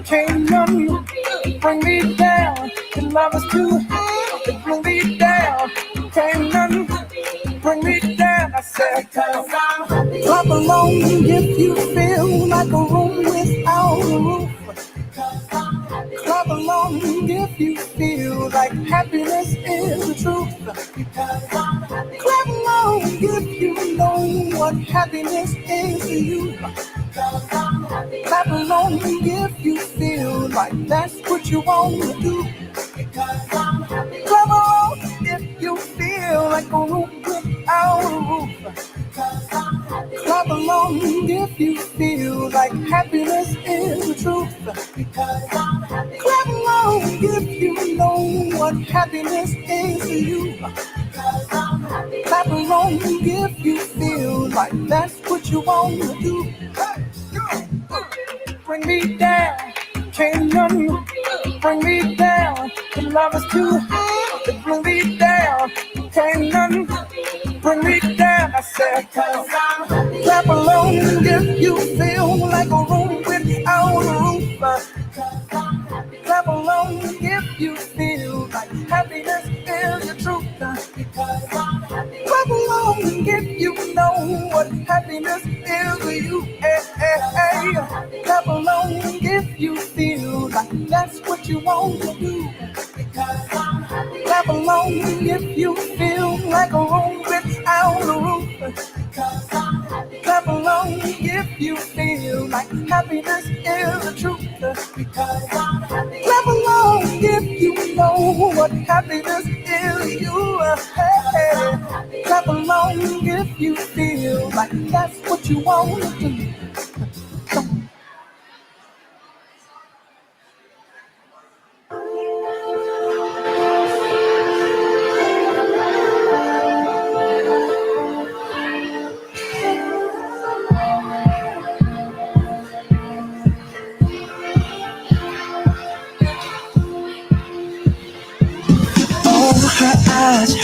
Can't none bring me down. Your love is too high to bring me down. Can't none bring me down. I said, cause I'm happy. Clap along if you feel like a room without a roof. Clap along if you feel like happiness is the truth. Clap along if you know what happiness is to you. Clap along if you feel like that's what you want to do. Clap along if you feel like a room without a roof. Clap along if you feel like happiness is the truth. Clap along if you know what happiness is to you. Clap along if you feel like that's what you want to do. Bring me down, can't none bring me down. The love is too high to bring me down. Can't none bring me down. I said, cause I'm happy. Clap along if you feel like a room without a roof. Clap along if you feel like happiness is the truth. Clap along if you know what happiness is to you. Hey, hey, hey. Clap along if you feel like that's what you want to do. Clap along if you feel like a room without a roof. Clap along if you feel like happiness is the truth. Clap along if you know what happiness is to you. Hey, clap along if you feel like that's what you want to do.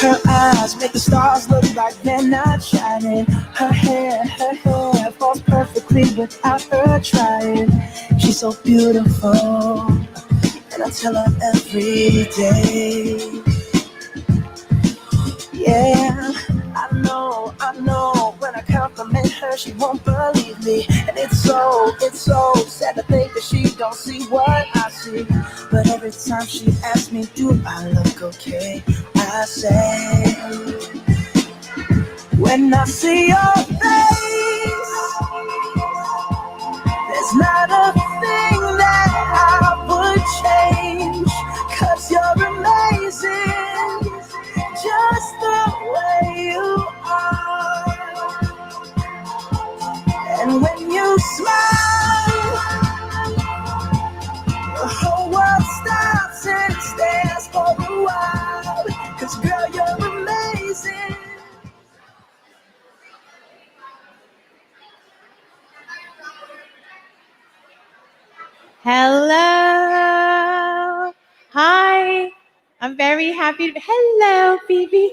Her eyes make the stars look like they're not shining. Her hair falls perfectly without her trying. She's so beautiful, and I tell her every day. Yeah, I know, when I compliment her, she won't believe me. And it's so sad to think that she don't see what I see. But every time she asks me, do I look okay? I say, when I see your face, there's not a thing that I would change. 'Cause you're amazing, just the way you are. And when you smile, the whole world stops and stares for a while. 'Cause girl, you're amazing. Hello. Hi. I'm very happy to hello, Phoebe.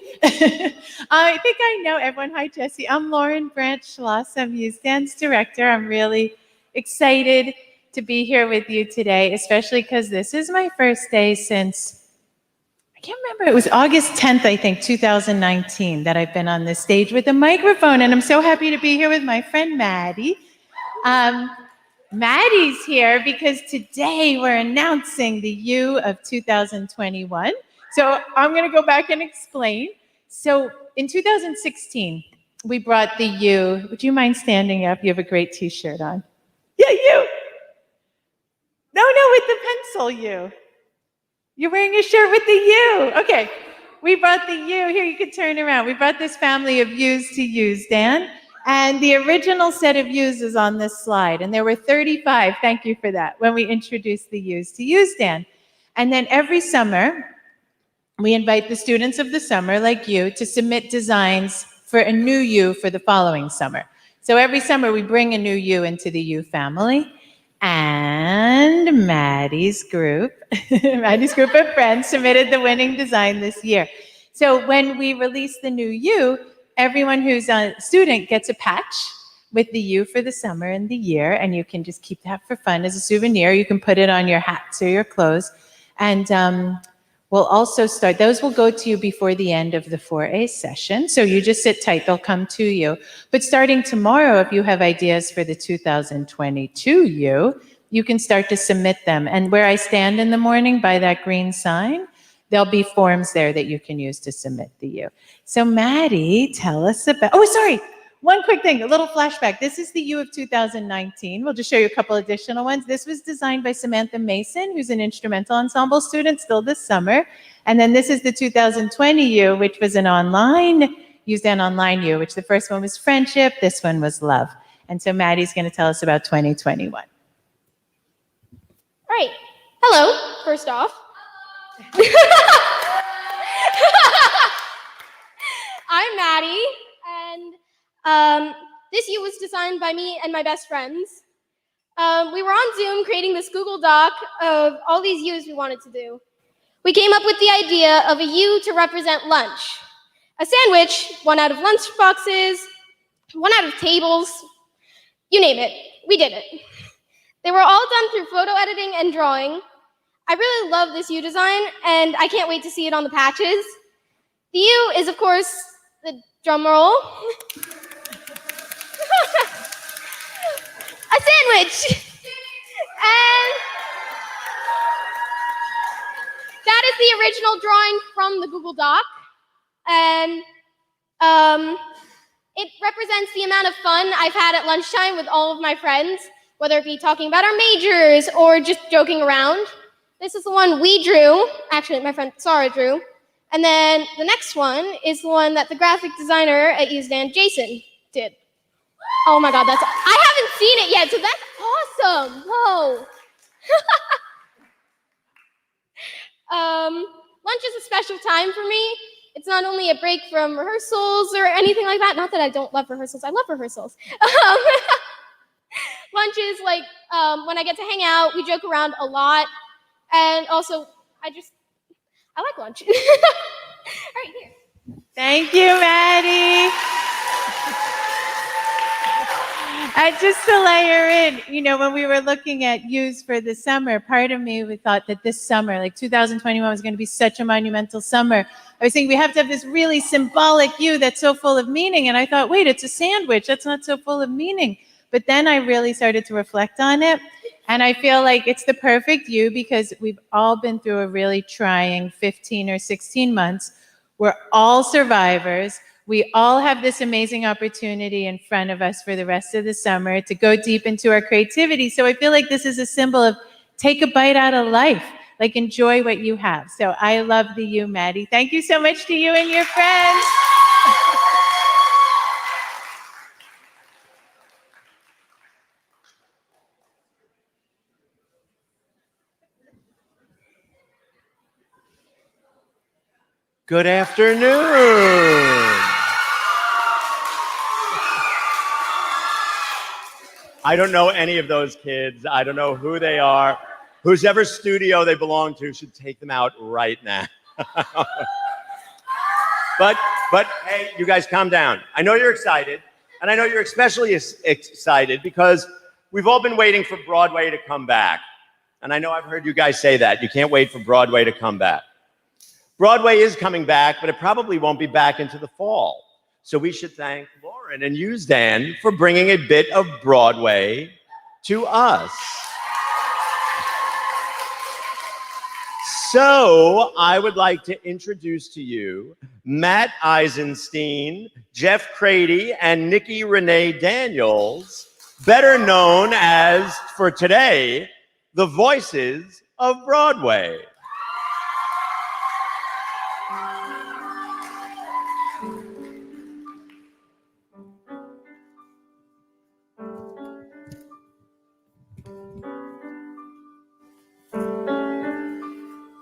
I think I know everyone. Hi, Jesse. I'm Lauren Branch Schloss. I'm Youth Dance Director. I'm really excited to be here with you today, especially because this is my first day since, I can't remember, it was August 10th, I think, 2019, that I've been on this stage with a microphone. And I'm so happy to be here with my friend Maddie. Maddie's here because today we're announcing the U of 2021. So I'm going to go back and explain. So in 2016, we brought the U. Would you mind standing up? You have a great t-shirt on. Yeah, you. No, with the pencil U. You're wearing a shirt with the U. Okay. We brought the U. Here, you can turn around. We brought this family of U's to use, Dan. And the original set of U's is on this slide. And there were 35, thank you for that, when we introduced the U's to use, Dan. And then every summer, we invite the students of the summer, like you, to submit designs for a new U for the following summer. So every summer, we bring a new U into the U family. And Maddie's group of friends submitted the winning design this year. So when we release the new U, everyone who's a student gets a patch with the U for the summer and the year, and you can just keep that for fun as a souvenir. You can put it on your hats or your clothes. And we'll also start, those will go to you before the end of the 4A session. So you just sit tight, they'll come to you. But starting tomorrow, if you have ideas for the 2022 U, you can start to submit them. And where I stand in the morning by that green sign, there'll be forms there that you can use to submit the U. So Maddie, tell us about, oh, sorry. One quick thing, a little flashback. This is the U of 2019. We'll just show you a couple additional ones. This was designed by Samantha Mason, who's an instrumental ensemble student still this summer. And then this is the 2020 U, which was an online U, which the first one was friendship, this one was love. And so Maddie's going to tell us about 2021. All right. Hello, first off. I'm Maddie, and this U was designed by me and my best friends. We were on Zoom creating this Google Doc of all these U's we wanted to do. We came up with the idea of a U to represent lunch. A sandwich, one out of lunch boxes, one out of tables, you name it, we did it. They were all done through photo editing and drawing. I really love this U design, and I can't wait to see it on the patches. The U is, of course, the drum roll. A sandwich! And that is the original drawing from the Google Doc. And it represents the amount of fun I've had at lunchtime with all of my friends, whether it be talking about our majors or just joking around. This is the one we drew. Actually, my friend Sarah drew. And then the next one is the one that the graphic designer at USDAN, Jason, did. Oh my God, I haven't seen it yet, so that's awesome. Whoa. Lunch is a special time for me. It's not only a break from rehearsals or anything like that. Not that I don't love rehearsals. I love rehearsals. Lunch is like when I get to hang out, we joke around a lot. And also, I like lunch. All right, here. Thank you, Maddie. Just to layer in, when we were looking at U's for the summer, part of me, we thought that this summer, like 2021 was going to be such a monumental summer. I was thinking we have to have this really symbolic U that's so full of meaning. And I thought, wait, it's a sandwich. That's not so full of meaning. But then I really started to reflect on it. And I feel like it's the perfect U because we've all been through a really trying 15 or 16 months. We're all survivors. We all have this amazing opportunity in front of us for the rest of the summer to go deep into our creativity. So I feel like this is a symbol of take a bite out of life, like enjoy what you have. So I love the U, Maddie. Thank you so much to you and your friends. Good afternoon. I don't know any of those kids. I don't know who they are. Whoever studio they belong to should take them out right now. But hey, you guys calm down. I know you're excited, and I know you're especially excited because we've all been waiting for Broadway to come back. And I know I've heard you guys say that. You can't wait for Broadway to come back. Broadway is coming back, but it probably won't be back into the fall. So we should thank Lauren and USDAN for bringing a bit of Broadway to us. So I would like to introduce to you Matt Eisenstein, Jeff Crady, and Nikki Renee Daniels, better known as, for today, the voices of Broadway.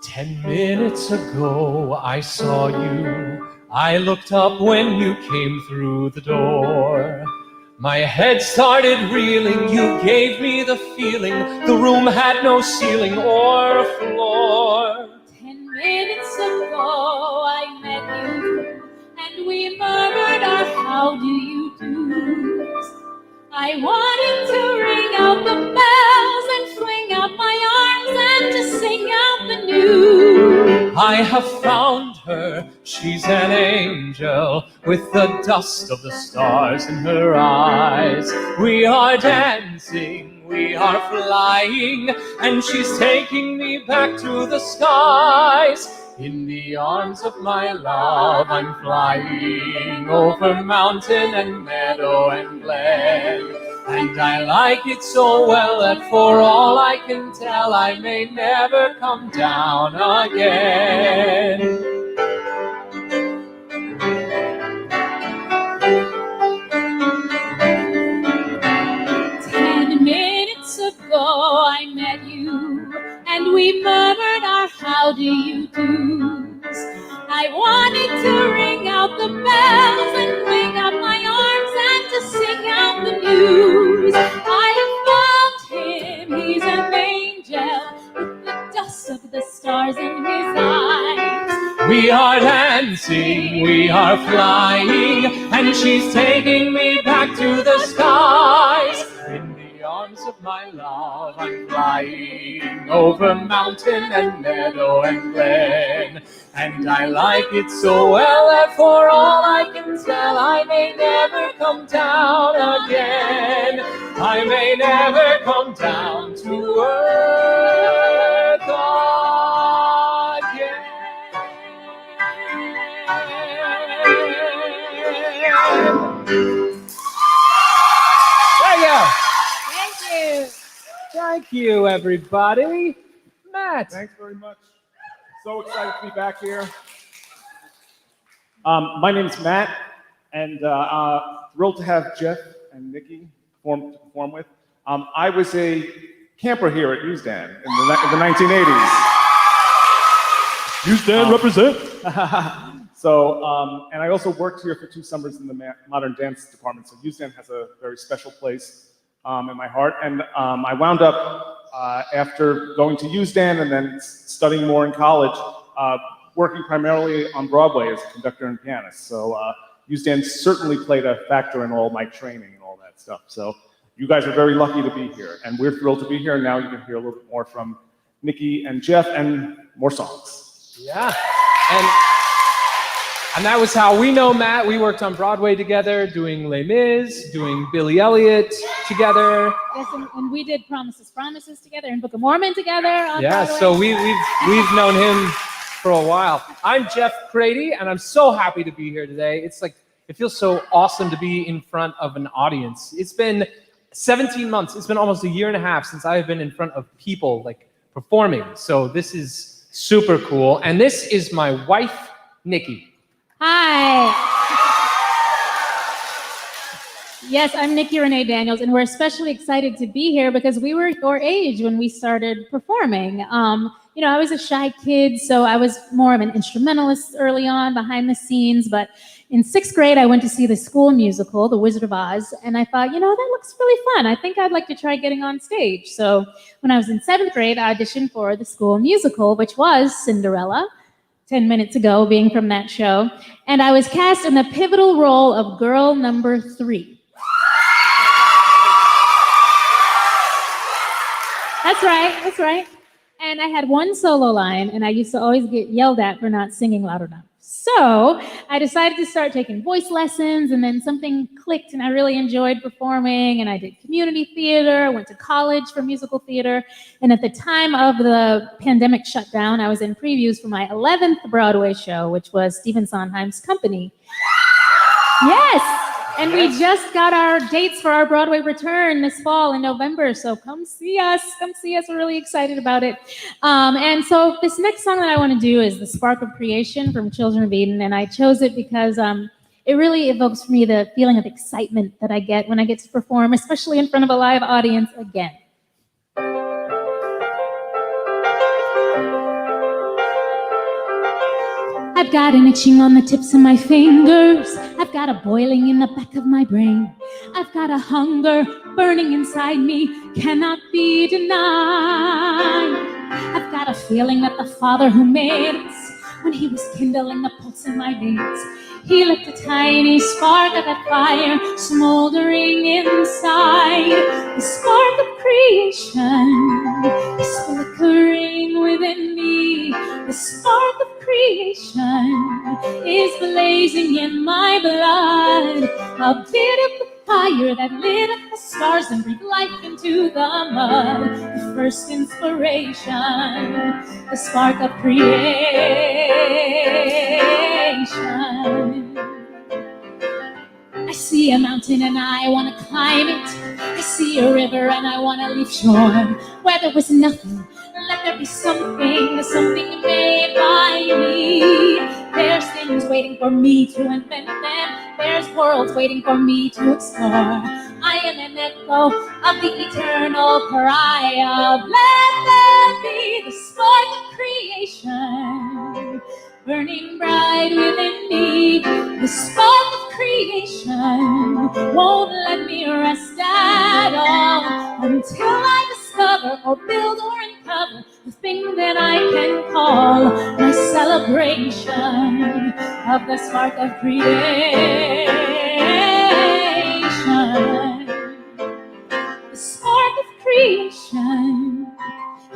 "10 minutes ago I saw you. I looked up when you came through the door. My head started reeling, you gave me the feeling the room had no ceiling or a floor. 10 minutes ago I met you, and we murmured our how do you do's. I wanted to ring out the bells and fling out my arms and to sing out the news. I have found her, she's an angel with the dust of the stars in her eyes. We are dancing, we are flying, and she's taking me back to the skies. In the arms of my love I'm flying over mountain and meadow and glen. And I like it so well that for all I can tell I may never come down again. 10 minutes ago I met you, and we murmured our how do you do's. I wanted to ring out the bells and fling out my arms and to sing out the news. I have found him, he's an angel with the dust of the stars in his eyes. We are dancing, we are flying, and she's taking me back to the skies. In the arms of my love I'm flying over mountain and meadow and glen. And I like it so well that for all I can tell I may never come down again. I may never come down to earth again. Thank you. Thank you, everybody. Matt. Thanks very much. So excited to be back here. My name's Matt, and thrilled to have Jeff and Nikki perform with. I was a camper here at USDAN in the 1980s. USDAN represent. So, and I also worked here for 2 summers in the modern dance department. So USDAN has a very special place in my heart. And I wound up, after going to USDAN and then studying more in college, working primarily on Broadway as a conductor and pianist. So USDAN certainly played a factor in all my training and all that stuff. So you guys are very lucky to be here. And we're thrilled to be here. Now you can hear a little bit more from Nikki and Jeff and more songs. Yeah. And that was how we know Matt. We worked on Broadway together, doing Les Mis, doing Billy Elliot together. Yes, and we did Promises together and Book of Mormon together. On Yeah, Broadway. so we've known him for a while. I'm Jeff Crady, and I'm so happy to be here today. It's like, it feels so awesome to be in front of an audience. It's been 17 months. It's been almost a year and a half since I have been in front of people, like, performing. So this is super cool. And this is my wife, Nikki. Hi. Yes, I'm Nikki Renee Daniels, and we're especially excited to be here because we were your age when we started performing. You know, I was a shy kid, so I was more of an instrumentalist early on, behind the scenes. But in 6th grade, I went to see the school musical, The Wizard of Oz, and I thought, you know, that looks really fun. I think I'd like to try getting on stage. So when I was in 7th grade, I auditioned for the school musical, which was Cinderella. 10 minutes ago, being from that show. And I was cast in the pivotal role of girl number 3. That's right. And I had one solo line, and I used to always get yelled at for not singing loud enough. So I decided to start taking voice lessons, and then something clicked, and I really enjoyed performing, and I did community theater, I went to college for musical theater, and at the time of the pandemic shutdown, I was in previews for my 11th Broadway show, which was Stephen Sondheim's Company. Yes! And we just got our dates for our Broadway return this fall in November, so come see us. We're really excited about it. And so this next song that I want to do is The Spark of Creation from Children of Eden, and I chose it because it really evokes for me the feeling of excitement that I get when I get to perform, especially in front of a live audience again. I've got an itching on the tips of my fingers. I've got a boiling in the back of my brain. I've got a hunger burning inside me, cannot be denied. I've got a feeling that the Father who made us, when he was kindling the pulse in my veins, He left a tiny spark of that fire smoldering inside. The spark of creation is flickering within me. The spark of creation is blazing in my blood. A bit of the fire that lit up the stars and breathed life into the mud. The first inspiration, the spark of creation. I see a mountain and I want to climb it. I see a river and I want to leave shore. Where there was nothing, let there be something, something made by me. There's things waiting for me to invent them. There's worlds waiting for me to explore. I am an echo of the eternal cry of let there be the spark of creation burning bright within me. The spark of creation won't let me rest at all until I discover or build or uncover the thing that I can call my celebration of the spark of creation. The spark of creation,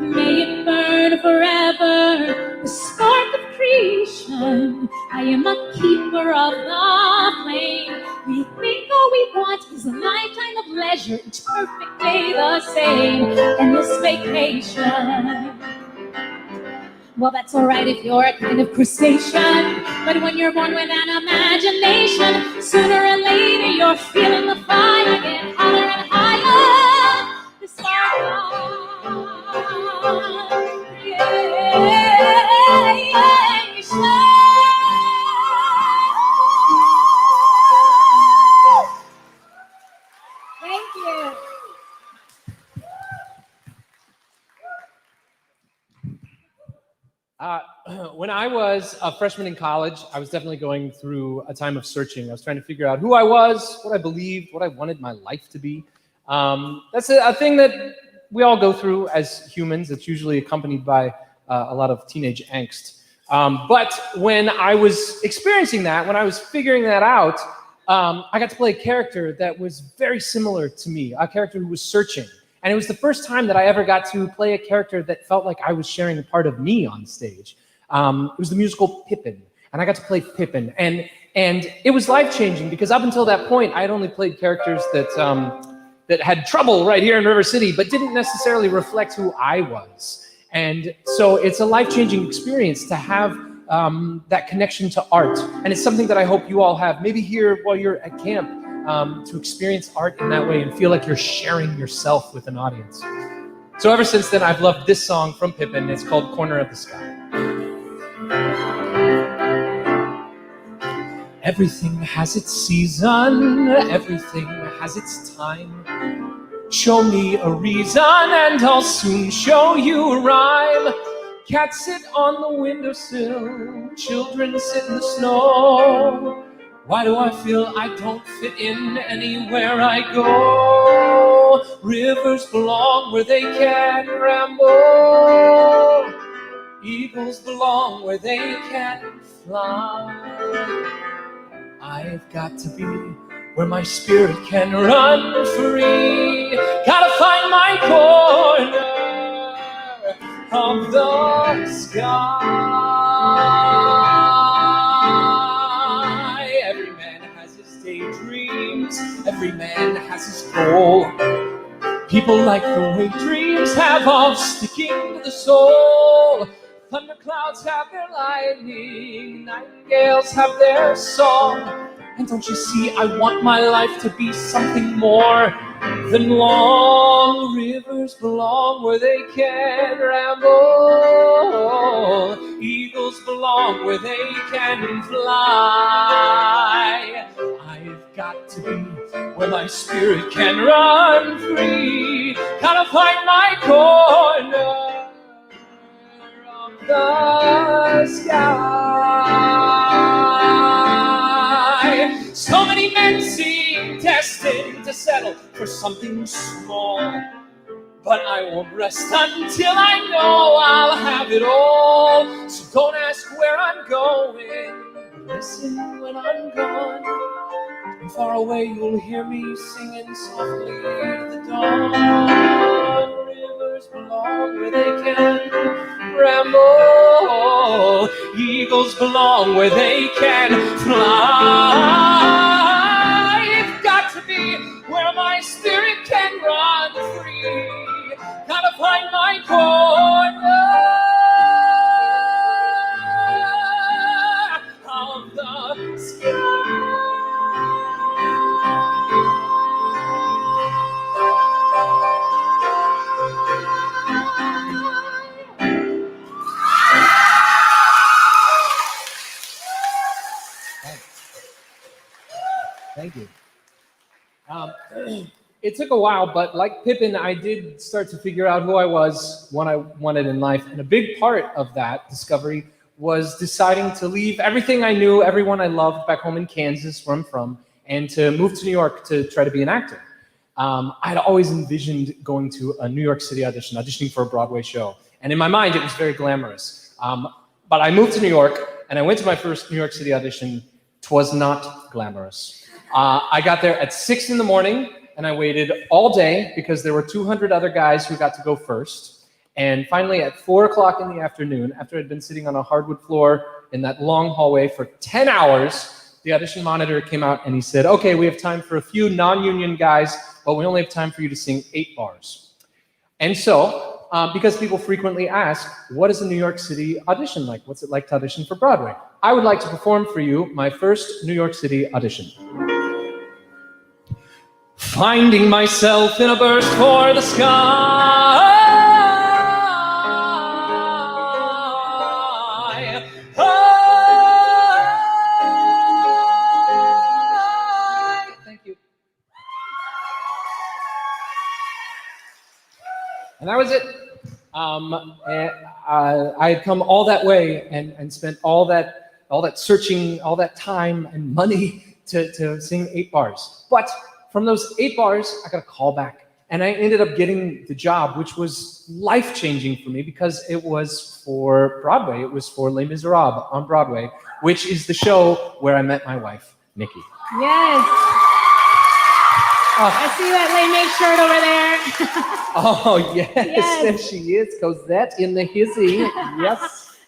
may it burn forever. The spark of creation, I am a keeper of the flame. We think all we want is a lifetime of leisure, each perfect day the same, endless vacation. Well, that's alright if you're a kind of crustacean, but when you're born with an imagination, sooner or later you're feeling the fire get hotter and higher. The spark of creation. Thank you. When I was a freshman in college, I was definitely going through a time of searching. I was trying to figure out who I was, what I believed, what I wanted my life to be. That's a thing that we all go through as humans. It's usually accompanied by a lot of teenage angst. But when I was experiencing that, when I was figuring that out, I got to play a character that was very similar to me, a character who was searching. And it was the first time that I ever got to play a character that felt like I was sharing a part of me on stage. It was the musical Pippin, and I got to play Pippin. And it was life-changing because up until that point, I had only played characters that had trouble right here in River City, but didn't necessarily reflect who I was. And so it's a life-changing experience to have that connection to art. And it's something that I hope you all have, maybe here while you're at camp, to experience art in that way and feel like you're sharing yourself with an audience. So ever since then, I've loved this song from Pippin. It's called Corner of the Sky. Everything has its season, everything has its time. Show me a reason and I'll soon show you a rhyme. Cats sit on the windowsill, children sit in the snow. Why do I feel I don't fit in anywhere I go? Rivers belong where they can ramble. Eagles belong where they can fly. I've got to be where my spirit can run free. Gotta find my corner of the sky. Every man has his daydreams, every man has his goal. People like the way dreams have of sticking to the soul. Thunderclouds have their lightning, nightingales have their song. And don't you see, I want my life to be something more than long. Rivers belong where they can ramble. Eagles belong where they can fly. I've got to be where my spirit can run free. Gotta find my corner of the sky. So many men seem destined to settle for something small, but I won't rest until I know I'll have it all. So don't ask where I'm going, listen when I'm gone. And far away you'll hear me singing softly at the dawn. Rivers belong where they can ramble. Eagles belong where they can fly. It's got to be where my spirit can run free. Gotta find my corner of the sky. Thank you. It took a while, but like Pippin, I did start to figure out who I was, what I wanted in life. And a big part of that discovery was deciding to leave everything I knew, everyone I loved back home in Kansas, where I'm from, and to move to New York to try to be an actor. I'd always envisioned going to a New York City audition, auditioning for a Broadway show. And in my mind, it was very glamorous. But I moved to New York, and I went to my first New York City audition. 'Twas not glamorous. I got there at 6 in the morning, and I waited all day because there were 200 other guys who got to go first. And finally, at 4 o'clock in the afternoon, after I'd been sitting on a hardwood floor in that long hallway for 10 hours, the audition monitor came out and he said, okay, we have time for a few non-union guys, but we only have time for you to sing 8 bars. And so, because people frequently ask, what is a New York City audition like? What's it like to audition for Broadway? I would like to perform for you my first New York City audition. Finding myself in a burst for the sky. Thank you. And that was it. I had come all that way and spent all that searching, all that time and money to sing 8 bars. But from those 8 bars, I got a call back, and I ended up getting the job, which was life-changing for me because it was for Broadway. It was for Les Miserables on Broadway, which is the show where I met my wife, Nikki. Yes. I see that Les Mis shirt over there. Oh, yes, Yes. there she is, Cosette in the hizzy. Yes.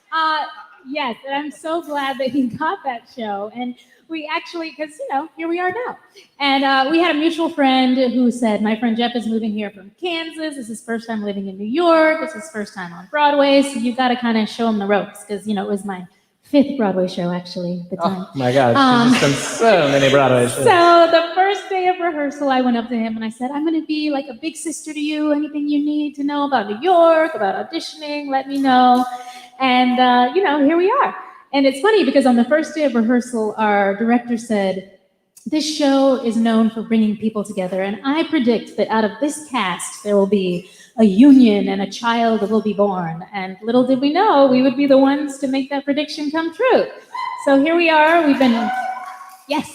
Yes, and I'm so glad that he got that show. And we actually, because, here we are now. And we had a mutual friend who said, my friend Jeff is moving here from Kansas. This is his first time living in New York. This is his first time on Broadway. So you got to kind of show him the ropes because, it was my 5th Broadway show, actually, at the time. Oh, my gosh. She's just done so many Broadway shows. So the first day of rehearsal, I went up to him and I said, I'm going to be like a big sister to you. Anything you need to know about New York, about auditioning, let me know. And, here we are. And it's funny because on the first day of rehearsal, our director said, this show is known for bringing people together. And I predict that out of this cast, there will be a union and a child will be born. And little did we know, we would be the ones to make that prediction come true. So here we are. We've been, yes.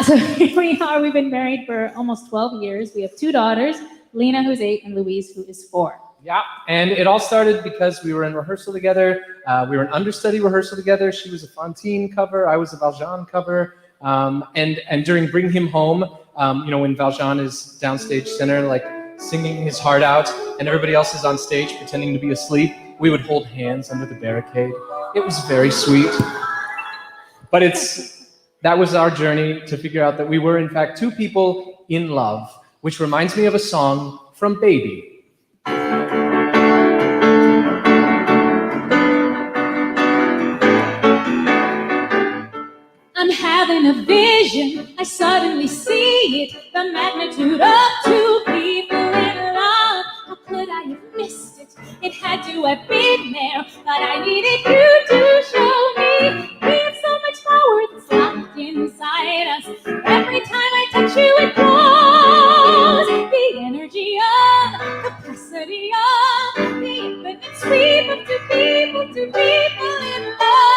So here we are. We've been married for almost 12 years. We have 2 daughters, Lena, who's 8, and Louise, who is 4. Yeah, and it all started because we were in rehearsal together. We were in understudy rehearsal together. She was a Fontaine cover. I was a Valjean cover. And during Bring Him Home, when Valjean is downstage center, like singing his heart out, and everybody else is on stage pretending to be asleep, we would hold hands under the barricade. It was very sweet. But that was our journey to figure out that we were, in fact, 2 people in love, which reminds me of a song from Baby. I'm having a vision, I suddenly see it, the magnitude of 2 people in love. How could I have missed it? It had to have been there, but I needed you to show me. We have so much power that's locked inside us. Every time I touch you, it grows. The energy of, capacity of, the infinite sweep of 2 people in love.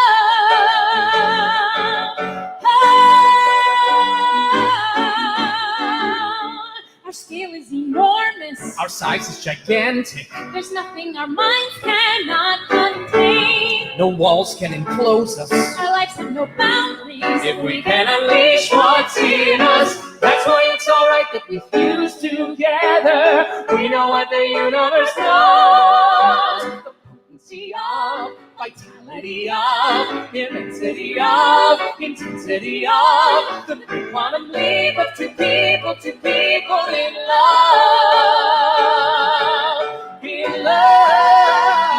Our scale is enormous. Our size is gigantic. There's nothing our minds cannot contain. No walls can enclose us. Our lives have no boundaries. If we can unleash what's in us, that's why it's alright that we fuse together. We know what the universe knows. The potency of, vitality of, immensity of, intensity of, the great quantum leap of two people in love. In love.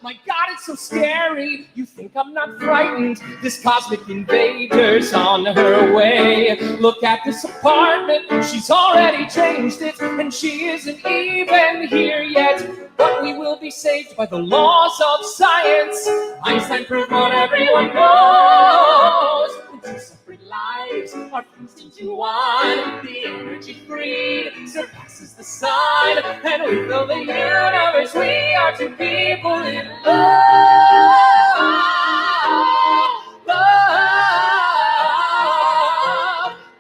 My God, it's so scary. You think I'm not frightened? This cosmic invader's on her way. Look at this apartment. She's already changed it, and she isn't even here yet. But we will be saved by the laws of science. Einstein proved what everyone knows. Two separate lives are fused into one. The energy freed surpasses the sun, and we fill the universe. We are two people in love.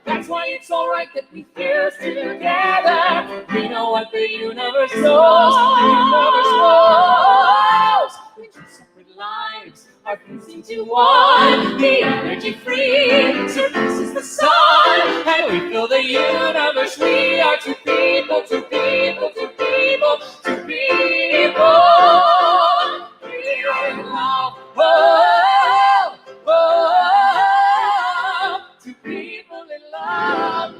That's why it's alright that we fuse together. We know what the universe knows. The universe knows. We two separate lives are fused into one. The energy free surpasses the sun, and we fill the universe. We are two people, two people, two people, two people in love. Oh, oh, two people in love.